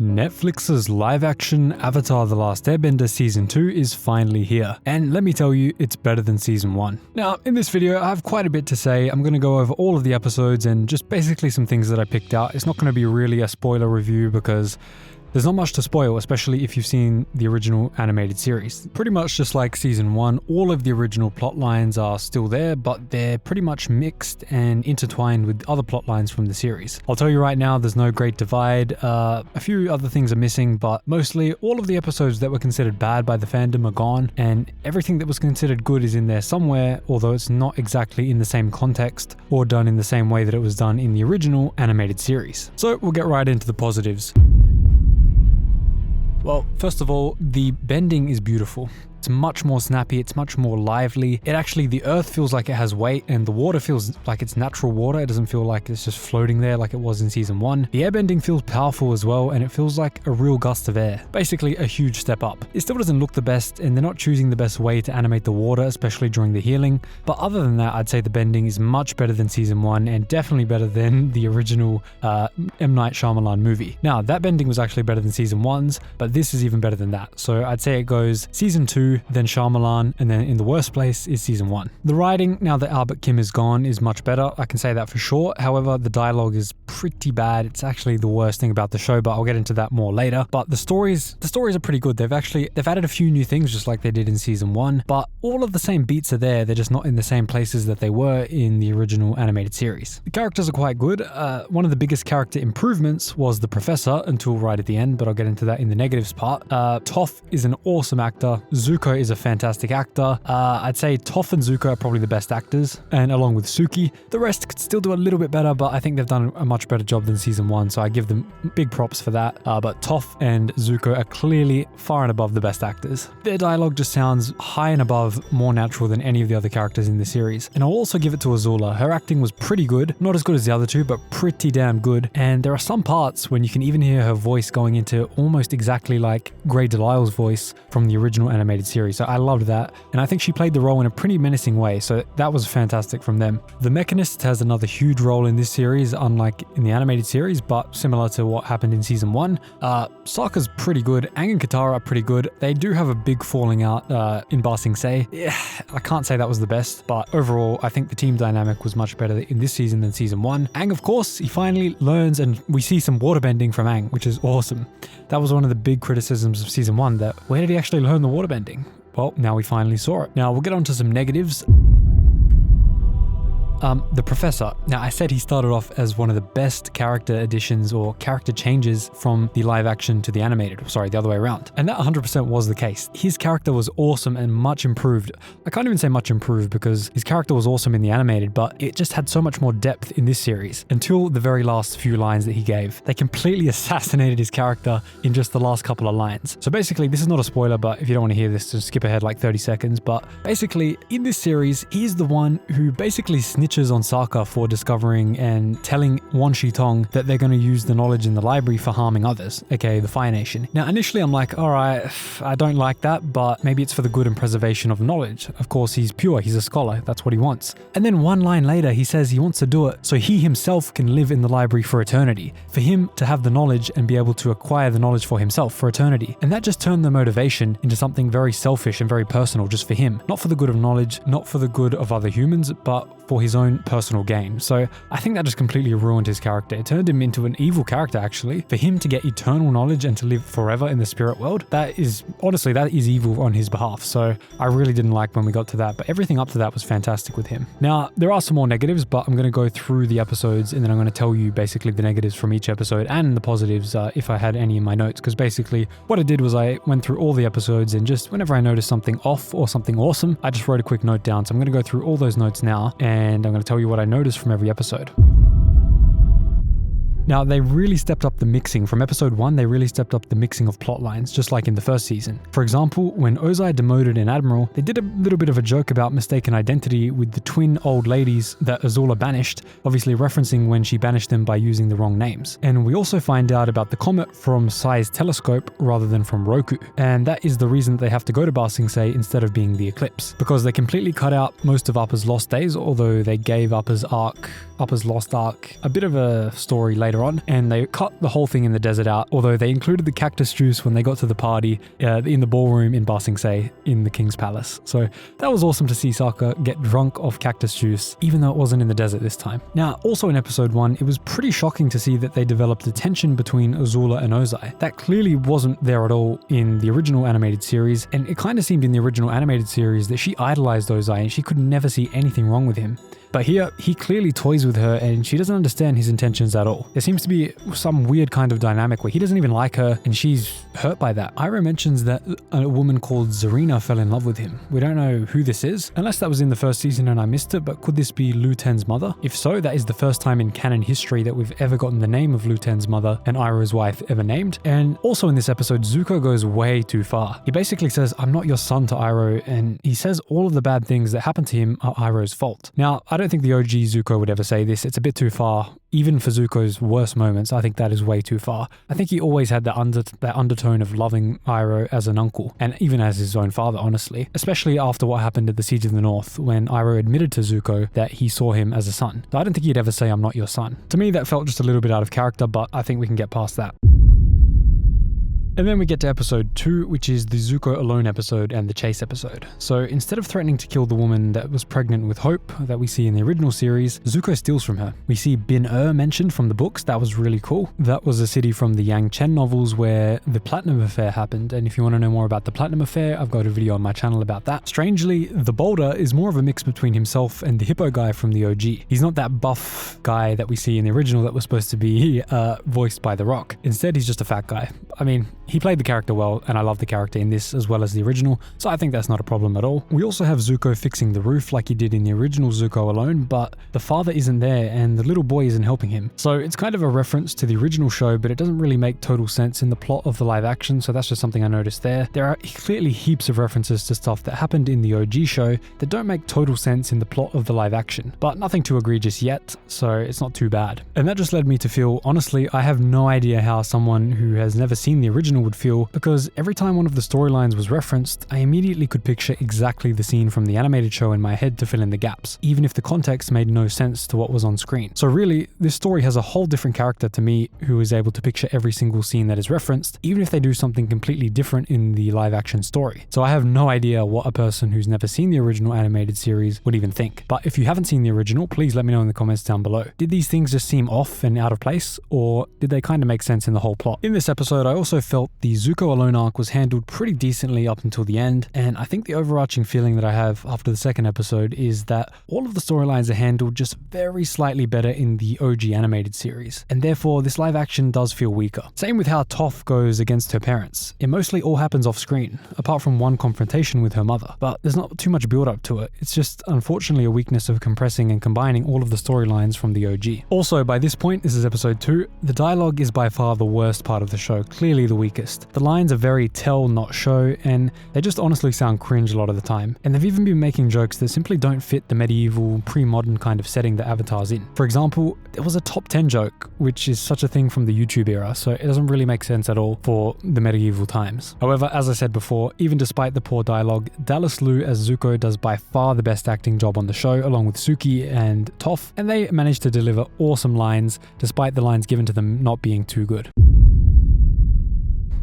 Netflix's live-action Avatar the Last Airbender Season 2 is finally here, and let me tell you, it's better than Season 1. Now, in this video, I have quite a bit to say. I'm going to go over all of the episodes and just basically some things that I picked out. It's not going to be really a spoiler review because there's not much to spoil, especially if you've seen the original animated series. Pretty much just like Season 1, all of the original plot lines are still there, but they're pretty much mixed and intertwined with other plot lines from the series. I'll tell you right now, there's no great divide. A few other things are missing, but mostly all of the episodes that were considered bad by the fandom are gone, and everything that was considered good is in there somewhere, although it's not exactly in the same context or done in the same way that it was done in the original animated series. So we'll get right into the positives. Well, first of all, the bending is beautiful. It's much more snappy, it's much more lively. The earth feels like it has weight and the water feels like it's natural water. It doesn't feel like it's just floating there like it was in Season 1. The airbending feels powerful as well, and it feels like a real gust of air. Basically a huge step up. It still doesn't look the best, and they're not choosing the best way to animate the water, especially during the healing. But other than that, I'd say the bending is much better than Season 1 and definitely better than the original M. Night Shyamalan movie. Now, that bending was actually better than Season 1's, but this is even better than that. So I'd say it goes Season 2, then Shyamalan, and then in the worst place is Season 1. The writing, now that Albert Kim is gone, is much better. I can say that for sure. However, the dialogue is pretty bad. It's actually the worst thing about the show, but I'll get into that more later. But the stories are pretty good. They've added a few new things just like they did in Season 1, but all of the same beats are there. They're just not in the same places that they were in the original animated series. The characters are quite good. One of the biggest character improvements was the professor until right at the end, but I'll get into that in the negatives part. Toph is an awesome actor. Zuko is a fantastic actor. I'd say Toph and Zuko are probably the best actors, and along with Suki. The rest could still do a little bit better, but I think they've done a much better job than Season 1, so I give them big props for that. But Toph and Zuko are clearly far and above the best actors. Their dialogue just sounds high and above, more natural than any of the other characters in the series. And I'll also give it to Azula. Her acting was pretty good. Not as good as the other two, but pretty damn good. And there are some parts when you can even hear her voice going into almost exactly like Grey Delisle's voice from the original animated series. So I loved that, and I think she played the role in a pretty menacing way, so that was fantastic from them. The Mechanist has another huge role in this series, unlike in the animated series, but similar to what happened in Season 1. Sokka's pretty good. Aang and Katara are pretty good. They do have a big falling out in Ba Sing Se. Yeah, I can't say that was the best, but overall, I think the team dynamic was much better in this season than Season 1. Aang, of course, he finally learns, and we see some waterbending from Aang, which is awesome. That was one of the big criticisms of Season 1, that where did he actually learn the waterbending? Well, now we finally saw it. Now we'll get on to some negatives. The Professor. Now, I said he started off as one of the best character additions or character changes from the live action to the animated. Sorry, the other way around. And that 100% was the case. His character was awesome and much improved. I can't even say much improved because his character was awesome in the animated, but it just had so much more depth in this series until the very last few lines that he gave. They completely assassinated his character in just the last couple of lines. So basically, this is not a spoiler, but if you don't want to hear this, just skip ahead like 30 seconds. But basically, in this series, he's the one who basically snitches on Sokka for discovering and telling Wan Shi Tong that they're going to use the knowledge in the library for harming others, aka the Fire Nation. Now, initially I'm like, alright, I don't like that, but maybe it's for the good and preservation of knowledge. Of course, he's pure, he's a scholar, that's what he wants. And then one line later, he says he wants to do it so he himself can live in the library for eternity, for him to have the knowledge and be able to acquire the knowledge for himself for eternity. And that just turned the motivation into something very selfish and very personal just for him. Not for the good of knowledge, not for the good of other humans, but for his own personal gain. So I think that just completely ruined his character. It turned him into an evil character, actually. For him to get eternal knowledge and to live forever in the spirit world, that is evil on his behalf. So I really didn't like when we got to that, but everything up to that was fantastic with him. Now, there are some more negatives, but I'm going to go through the episodes and then I'm going to tell you basically the negatives from each episode and the positives if I had any in my notes, because basically what I did was I went through all the episodes and just whenever I noticed something off or something awesome, I just wrote a quick note down. So I'm going to go through all those notes now, and I'm going to tell you what I noticed from every episode. Now, they really stepped up the mixing. From episode 1, they really stepped up the mixing of plot lines, just like in the first season. For example, when Ozai demoted an admiral, they did a little bit of a joke about mistaken identity with the twin old ladies that Azula banished, obviously referencing when she banished them by using the wrong names. And we also find out about the comet from Sai's telescope rather than from Roku. And that is the reason that they have to go to Ba Sing Se instead of being the eclipse, because they completely cut out most of Appa's lost days, although they gave Appa's lost arc a bit of a story later later on, and they cut the whole thing in the desert out, although they included the cactus juice when they got to the party in the ballroom in Ba Sing Se in the King's Palace. So that was awesome to see Sokka get drunk off cactus juice, even though it wasn't in the desert this time. Now, also in episode 1, it was pretty shocking to see that they developed a tension between Azula and Ozai. That clearly wasn't there at all in the original animated series, and it kind of seemed in the original animated series that she idolized Ozai and she could never see anything wrong with him. But here, he clearly toys with her and she doesn't understand his intentions at all. There seems to be some weird kind of dynamic where he doesn't even like her and she's hurt by that. Iroh mentions that a woman called Zarina fell in love with him. We don't know who this is, unless that was in the first season and I missed it, but could this be Lu Ten's mother? If so, that is the first time in canon history that we've ever gotten the name of Lu Ten's mother and Iroh's wife ever named. And also in this episode, Zuko goes way too far. He basically says, "I'm not your son" to Iroh, and he says all of the bad things that happened to him are Iroh's fault. Now, I don't think the OG Zuko would ever say this. It's a bit too far. Even for Zuko's worst moments, I think that is way too far. I think he always had that undertone of loving Iroh as an uncle, and even as his own father, honestly. Especially after what happened at the Siege of the North, when Iroh admitted to Zuko that he saw him as a son. So I don't think he'd ever say, "I'm not your son." To me, that felt just a little bit out of character, but I think we can get past that. And then we get to episode 2, which is the Zuko alone episode and the chase episode. So instead of threatening to kill the woman that was pregnant with Hope that we see in the original series, Zuko steals from her. We see Bin-Er mentioned from the books. That was really cool. That was a city from the Yang Chen novels where the Platinum Affair happened. And if you want to know more about the Platinum Affair, I've got a video on my channel about that. Strangely, the Boulder is more of a mix between himself and the Hippo guy from the OG. He's not that buff guy that we see in the original that was supposed to be voiced by The Rock. Instead, he's just a fat guy. I mean, he played the character well, and I love the character in this as well as the original, so I think that's not a problem at all. We also have Zuko fixing the roof like he did in the original Zuko alone, but the father isn't there and the little boy isn't helping him. So it's kind of a reference to the original show, but it doesn't really make total sense in the plot of the live action, so that's just something I noticed there. There are clearly heaps of references to stuff that happened in the OG show that don't make total sense in the plot of the live action, but nothing too egregious yet, so it's not too bad. And that just led me to feel, honestly, I have no idea how someone who has never seen the original would feel, because every time one of the storylines was referenced, I immediately could picture exactly the scene from the animated show in my head to fill in the gaps, even if the context made no sense to what was on screen. So really, this story has a whole different character to me who is able to picture every single scene that is referenced, even if they do something completely different in the live action story. So I have no idea what a person who's never seen the original animated series would even think. But if you haven't seen the original, please let me know in the comments down below. Did these things just seem off and out of place, or did they kind of make sense in the whole plot? In this episode, I also felt the Zuko alone arc was handled pretty decently up until the end, and I think the overarching feeling that I have after the second episode is that all of the storylines are handled just very slightly better in the OG animated series, and therefore this live action does feel weaker. Same with how Toph goes against her parents. It mostly all happens off screen, apart from one confrontation with her mother, but there's not too much build up to it. It's just unfortunately a weakness of compressing and combining all of the storylines from the OG. Also, by this point, this is episode 2, the dialogue is by far the worst part of the show, clearly the weakest. The lines are very tell, not show, and they just honestly sound cringe a lot of the time. And they've even been making jokes that simply don't fit the medieval, pre-modern kind of setting that Avatar's in. For example, there was a top 10 joke, which is such a thing from the YouTube era, so it doesn't really make sense at all for the medieval times. However, as I said before, even despite the poor dialogue, Dallas Liu as Zuko does by far the best acting job on the show, along with Suki and Toph, and they managed to deliver awesome lines, despite the lines given to them not being too good.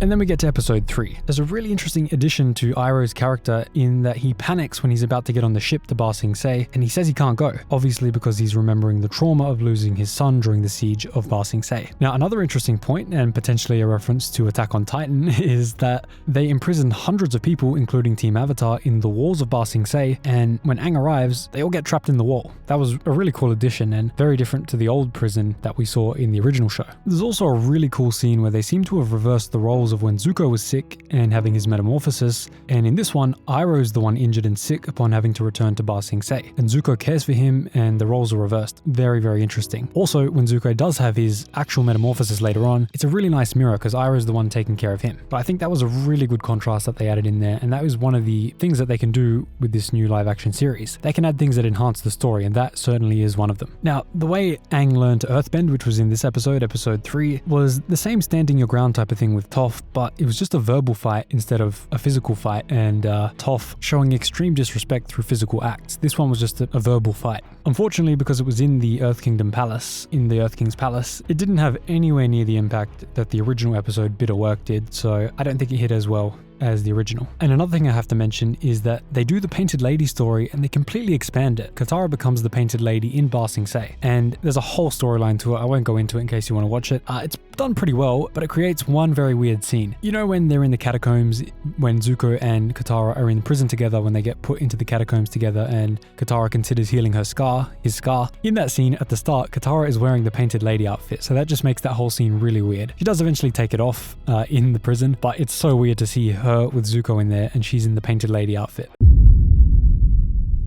And then we get to episode 3. There's a really interesting addition to Iroh's character in that he panics when he's about to get on the ship to Ba Sing Se, and he says he can't go, obviously because he's remembering the trauma of losing his son during the siege of Ba Sing Se. Now, another interesting point, and potentially a reference to Attack on Titan, is that they imprisoned hundreds of people, including Team Avatar, in the walls of Ba Sing Se, and when Aang arrives, they all get trapped in the wall. That was a really cool addition, and very different to the old prison that we saw in the original show. There's also a really cool scene where they seem to have reversed the roles of when Zuko was sick and having his metamorphosis, and in this one, Iroh's the one injured and sick upon having to return to Ba Sing Se, and Zuko cares for him and the roles are reversed. Very, very interesting. Also, when Zuko does have his actual metamorphosis later on, it's a really nice mirror because Iroh's the one taking care of him. But I think that was a really good contrast that they added in there, and that is one of the things that they can do with this new live action series. They can add things that enhance the story, and that certainly is one of them. Now, the way Aang learned to earthbend, which was in this episode, episode 3, was the same standing your ground type of thing with Toph, Toph, but it was just a verbal fight instead of a physical fight, and Toph showing extreme disrespect through physical acts. This one was just a verbal fight. Unfortunately, because it was in the Earth Kingdom Palace, in the Earth King's Palace, it didn't have anywhere near the impact that the original episode Bitter Work did, so I don't think it hit as well as the original. And another thing I have to mention is that they do the Painted Lady story and they completely expand it. Katara becomes the Painted Lady in Ba Sing Se, and there's a whole storyline to it. I won't go into it in case you want to watch it. It's done pretty well, but it creates one very weird scene. You know when they're in the catacombs, when Zuko and Katara are in prison together, when they get put into the catacombs together and Katara considers healing his scar. In that scene at the start, Katara is wearing the Painted Lady outfit, so that just makes that whole scene really weird. She does eventually take it off in the prison, but it's so weird to see her with Zuko in there and she's in the Painted Lady outfit.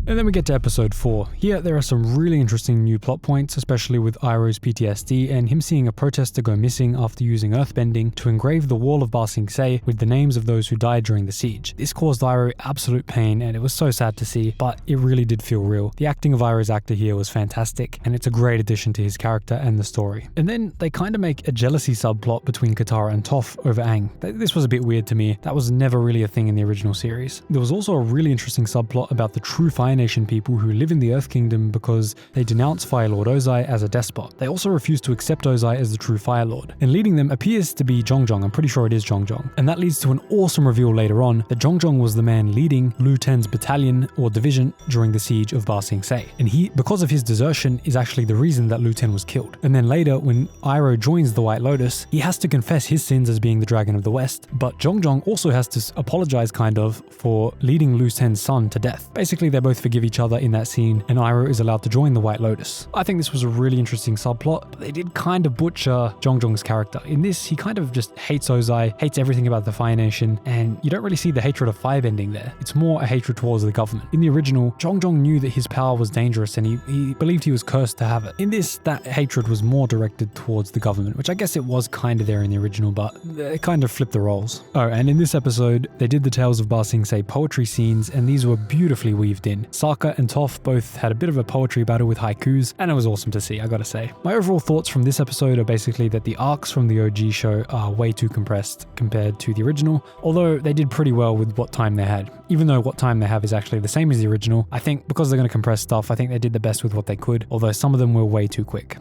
And then we get to episode 4. Here, there are some really interesting new plot points, especially with Iroh's PTSD and him seeing a protester go missing after using earthbending to engrave the wall of Ba Sing Se with the names of those who died during the siege. This caused Iroh absolute pain and it was so sad to see, but it really did feel real. The acting of Iroh's actor here was fantastic, and it's a great addition to his character and the story. And then they kind of make a jealousy subplot between Katara and Toph over Aang. This was a bit weird to me. That was never really a thing in the original series. There was also a really interesting subplot about the true Fire Nation people who live in the Earth Kingdom because they denounce Fire Lord Ozai as a despot. They also refuse to accept Ozai as the true Fire Lord. And leading them appears to be Zhong. I'm pretty sure it is Zhong. And that leads to an awesome reveal later on that Zhong was the man leading Lu Ten's battalion or division during the siege of Ba Sing Se. And he, because of his desertion, is actually the reason that Lu Ten was killed. And then later, when Iroh joins the White Lotus, he has to confess his sins as being the Dragon of the West, but Zhong also has to apologize kind of for leading Lu Ten's son to death. Basically, they both forgive each other in that scene, and Iroh is allowed to join the White Lotus. I think this was a really interesting subplot, but they did kind of butcher Zhong's character. In this, he kind of just hates Ozai, hates everything about the Fire Nation, and you don't really see the hatred of firebending there. It's more a hatred towards the government. In the original, Zhong knew that his power was dangerous and he believed he was cursed to have it. In this, that hatred was more directed towards the government, which I guess it was kind of there in the original, but it kind of flipped the roles. Oh, and in this episode, they did the Tales of Ba Sing Se poetry scenes, and these were beautifully weaved in. Sokka and Toph both had a bit of a poetry battle with haikus, and it was awesome to see, I gotta say. My overall thoughts from this episode are basically that the arcs from the OG show are way too compressed compared to the original, although they did pretty well with what time they had. Even though what time they have is actually the same as the original, I think because they're going to compress stuff, I think they did the best with what they could, although some of them were way too quick.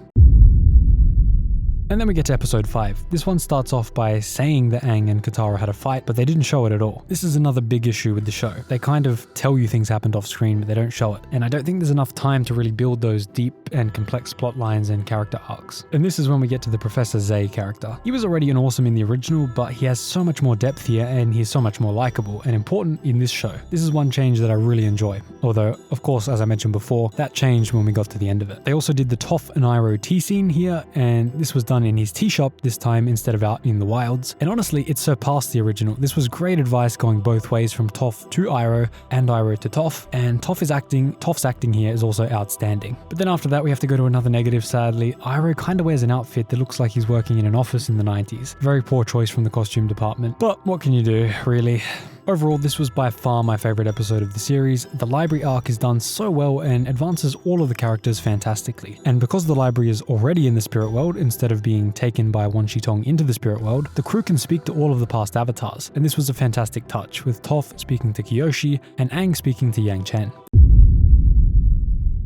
And then we get to episode 5. This one starts off by saying that Aang and Katara had a fight, but they didn't show it at all. This is another big issue with the show. They kind of tell you things happened off screen, but they don't show it. And I don't think there's enough time to really build those deep and complex plot lines and character arcs. And this is when we get to the Professor Zay character. He was already an awesome in the original, but he has so much more depth here and he's so much more likable and important in this show. This is one change that I really enjoy. Although, of course, as I mentioned before, that changed when we got to the end of it. They also did the Toph and Iroh tea scene here, and this was done in his tea shop this time instead of out in the wilds. And honestly, it surpassed the original. This was great advice going both ways from Toph to Iroh and Iroh to Toph. And Toph's acting here is also outstanding. But then after that, we have to go to another negative, sadly. Iroh kind of wears an outfit that looks like he's working in an office in the 90s. Very poor choice from the costume department. But what can you do, really? Overall, this was by far my favorite episode of the series. The library arc is done so well and advances all of the characters fantastically. And because the library is already in the spirit world, instead of being taken by Wan Shi Tong into the spirit world, the crew can speak to all of the past avatars. And this was a fantastic touch, with Toph speaking to Kyoshi and Aang speaking to Yang Chen.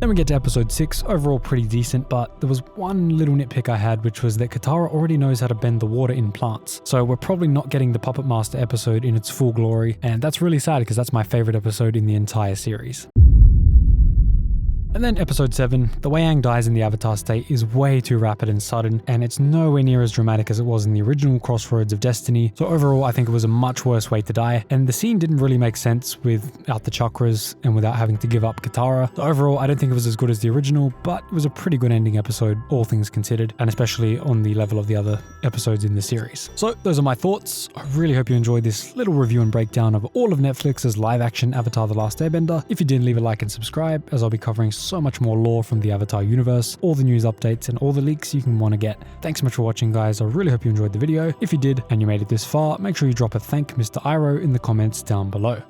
Then we get to episode 6, overall pretty decent, but there was one little nitpick I had, which was that Katara already knows how to bend the water in plants. So we're probably not getting the Puppet Master episode in its full glory, and that's really sad because that's my favorite episode in the entire series. And then episode 7, the way Aang dies in the Avatar state is way too rapid and sudden, and it's nowhere near as dramatic as it was in the original Crossroads of Destiny. So overall, I think it was a much worse way to die, and the scene didn't really make sense without the chakras and without having to give up Katara. So overall, I don't think it was as good as the original, but it was a pretty good ending episode, all things considered, and especially on the level of the other episodes in the series. So those are my thoughts. I really hope you enjoyed this little review and breakdown of all of Netflix's live-action Avatar the Last Airbender. If you did, leave a like and subscribe, as I'll be covering so much more lore from the Avatar universe, all the news updates and all the leaks you can want to get. Thanks so much for watching, guys. I really hope you enjoyed the video. If you did and you made it this far, make sure you drop a thank Mr. Iroh in the comments down below.